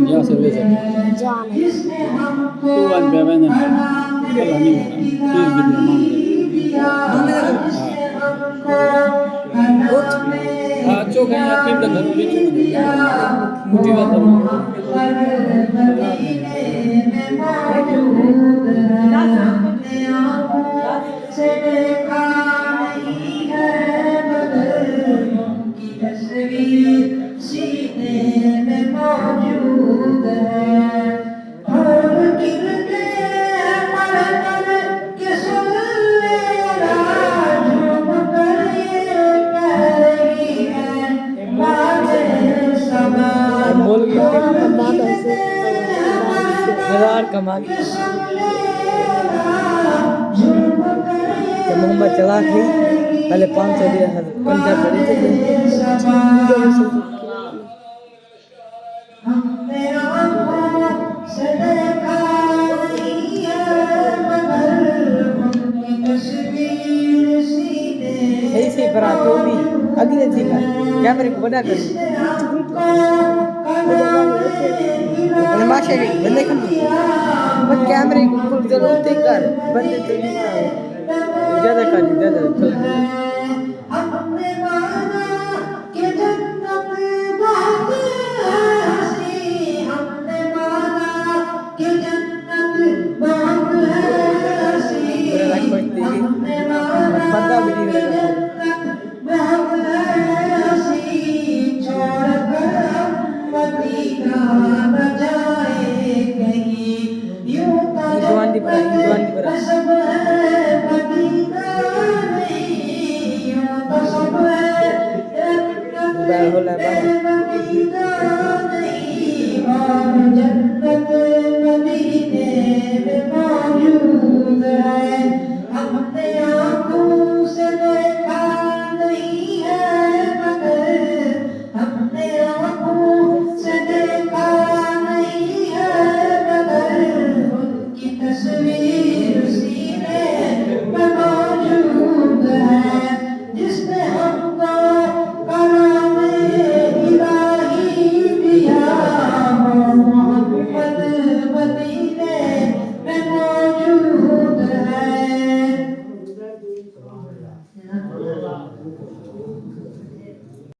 यहाँ से ले सकते तो वन पे मैंने कल नहीं होगा 30 वीडियो मांग रहे हाँ चौक है यहाँ 3 घर बीच में मोटी बात हजार कमा मोहम्मद चला गई पहले 500 दिया 50 पड़ी थी सही से पर तो भी अगले थी का कैमरे को बड़ा कर माशा गई बंदे कर बट कैमरे को जरूर देख कर बंदे तो नहीं ज़्यादा कर ज़्यादा